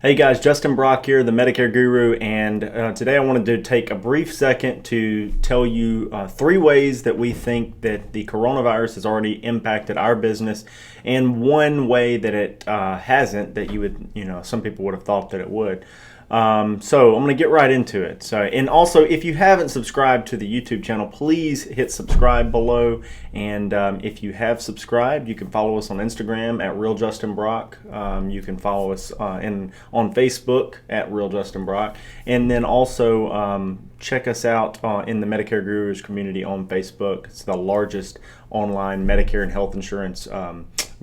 Hey guys, Justin Brock here, the Medicare Guru, and today I wanted to take a brief second to tell you three ways that we think that the coronavirus has already impacted our business, and one way that it hasn't, that some people would have thought that it would. So I'm going to get right into it. And also, if you haven't subscribed to the YouTube channel, please hit subscribe below. And if you have subscribed, you can follow us on Instagram at Real Justin Brock. You can follow us on Facebook at Real Justin Brock. And then also check us out in the Medicare Gurus community on Facebook. It's the largest online Medicare and health insurance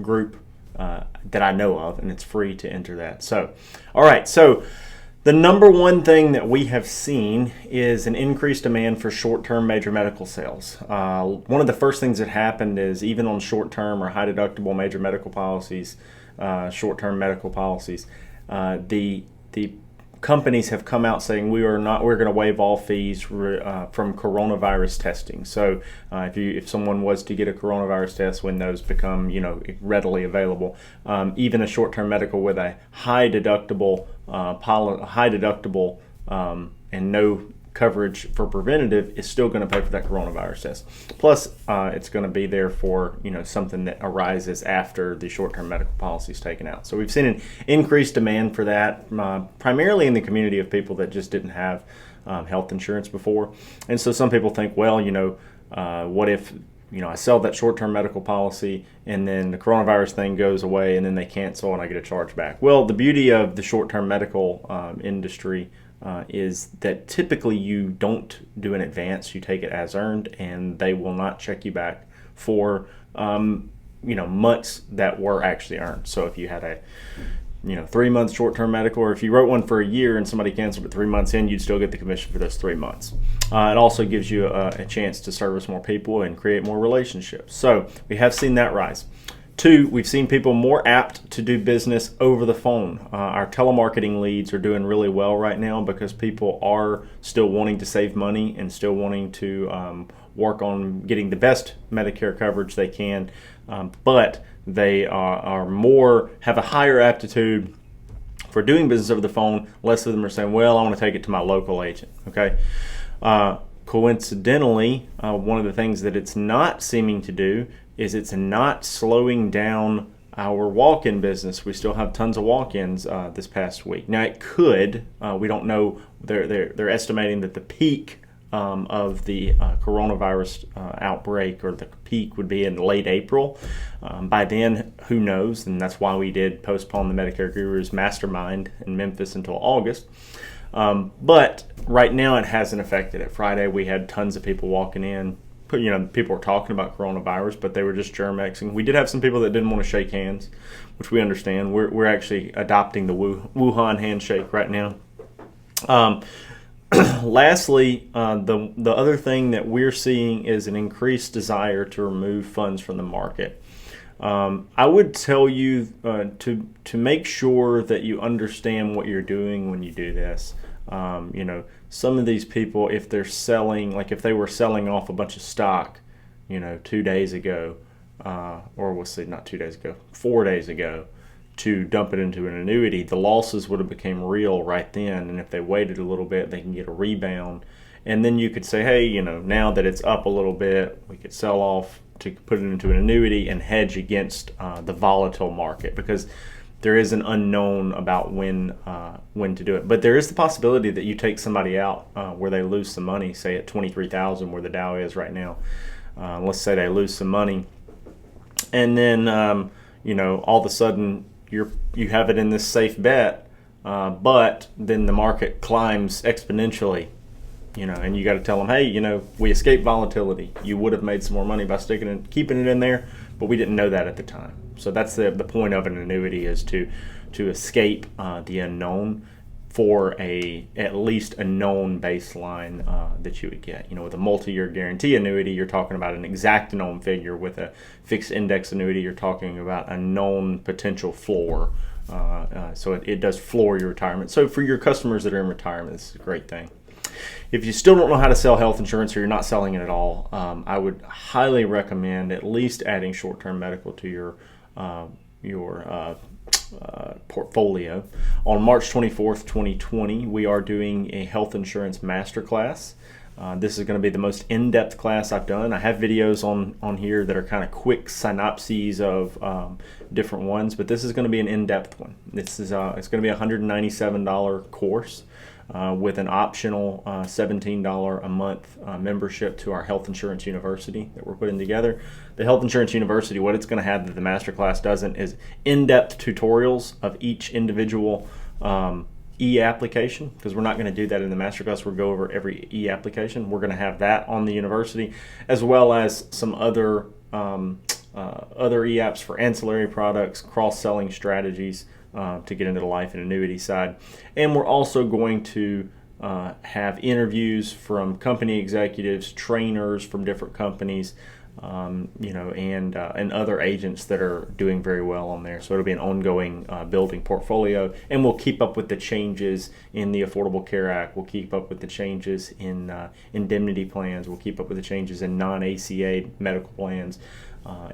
group that I know of, and it's free to enter that. So, all right. So the number one thing that we have seen is an increased demand for short-term major medical sales. One of the first things that happened is even on short-term or high-deductible major medical policies, short-term medical policies, the companies have come out saying we're going to waive all fees from coronavirus testing. So if someone was to get a coronavirus test when those become readily available, even a short-term medical with a high deductible and no coverage for preventative is still going to pay for that coronavirus test. Plus, it's going to be there for something that arises after the short-term medical policy is taken out. So we've seen an increased demand for that, primarily in the community of people that just didn't have health insurance before. And so some people think, well, what if I sell that short-term medical policy and then the coronavirus thing goes away and then they cancel and I get a charge back. Well, the beauty of the short-term medical industry is that typically you don't do an advance, you take it as earned, and they will not check you back for months that were actually earned. So if you had a 3 month short-term medical, or if you wrote one for a year and somebody canceled it 3 months in, you'd still get the commission for those 3 months. It also gives you a chance to service more people and create more relationships. So we have seen that rise. Two, we've seen people more apt to do business over the phone. Our telemarketing leads are doing really well right now because people are still wanting to save money and still wanting to work on getting the best Medicare coverage they can, but they have a higher aptitude for doing business over the phone. Less of them are saying, well, I want to take it to my local agent. Okay. Coincidentally, one of the things that it's not seeming to do is it's not slowing down our walk-in business. We still have tons of walk-ins this past week. Now it could. We don't know. They're estimating that the peak of the coronavirus outbreak, or the peak, would be in late April. By then, who knows? And that's why we did postpone the Medicare Gurus Mastermind in Memphis until August. But right now it hasn't affected it. Friday we had tons of people walking in. People were talking about coronavirus, but they were just germ-Xing. We did have some people that didn't want to shake hands, which we understand. We're actually adopting the Wuhan handshake right now. Lastly, the other thing that we're seeing is an increased desire to remove funds from the market. I would tell you to make sure that you understand what you're doing when you do this. Some of these people, if they're selling, like if they were selling off a bunch of stock, 2 days ago, or we'll say not 2 days ago, 4 days ago, to dump it into an annuity, the losses would have become real right then. And if they waited a little bit, they can get a rebound. And then you could say, hey, now that it's up a little bit, we could sell off to put it into an annuity and hedge against the volatile market, because there is an unknown about when to do it. But there is the possibility that you take somebody out where they lose some money, say at 23,000 where the Dow is right now. Let's say they lose some money, and then all of a sudden you have it in this safe bet, but then the market climbs exponentially. And you got to tell them, hey, we escaped volatility. You would have made some more money by keeping it in there, but we didn't know that at the time. So that's the point of an annuity, is to escape the unknown for at least a known baseline that you would get. With a multi-year guarantee annuity, you're talking about an exact known figure. With a fixed index annuity, you're talking about a known potential floor. So it does floor your retirement. So for your customers that are in retirement, this is a great thing. If you still don't know how to sell health insurance, or you're not selling it at all, I would highly recommend at least adding short-term medical to your portfolio. On March 24th, 2020, we are doing a health insurance masterclass. This is going to be the most in-depth class I've done. I have videos on here that are kind of quick synopses of different ones, but this is going to be an in-depth one. This is it's going to be a $197 course with an optional $17 a month membership to our Health Insurance University that we're putting together. The Health Insurance University, what it's going to have that the masterclass doesn't is in-depth tutorials of each individual e-application, because we're not going to do that in the masterclass. We'll go over every e-application. We're going to have that on the university, as well as some other e-apps for ancillary products, cross-selling strategies to get into the life and annuity side. And we're also going to have interviews from company executives, trainers from different companies, and other agents that are doing very well on there. So it'll be an ongoing building portfolio, and we'll keep up with the changes in the Affordable Care Act. We'll keep up with the changes in indemnity plans. We'll keep up with the changes in non-ACA medical plans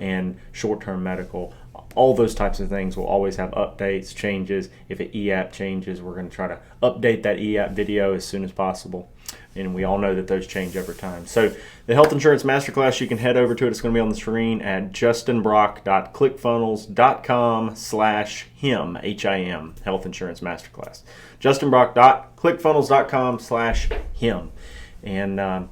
and short-term medical. All those types of things will always have updates, changes. If an e-app changes, we're going to try to update that e-app video as soon as possible. And we all know that those change over time. So the Health Insurance Masterclass, you can head over to it. It's going to be on the screen at justinbrock.clickfunnels.com/HIM, H-I-M, Health Insurance Masterclass. justinbrock.clickfunnels.com/HIM. And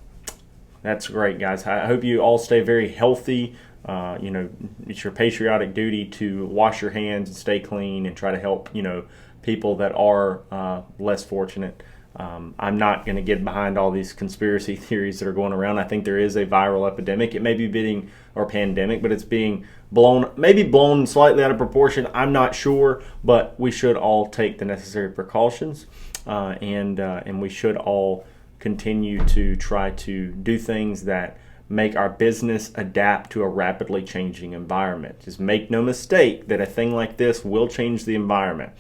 that's great, guys. I hope you all stay very healthy. It's your patriotic duty to wash your hands and stay clean and try to help, people that are less fortunate. I'm not going to get behind all these conspiracy theories that are going around. I think there is a viral epidemic. It may be or pandemic, but it's being blown slightly out of proportion. I'm not sure, but we should all take the necessary precautions, and we should all continue to try to do things that make our business adapt to a rapidly changing environment. Just make no mistake that a thing like this will change the environment.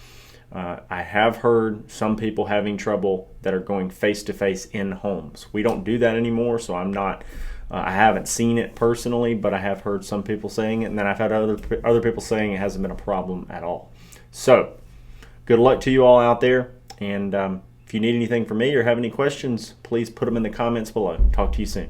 I have heard some people having trouble that are going face-to-face in homes. We don't do that anymore, so I haven't seen it personally, but I have heard some people saying it, and then I've had other people saying it hasn't been a problem at all. So, good luck to you all out there, and if you need anything from me or have any questions, please put them in the comments below. Talk to you soon.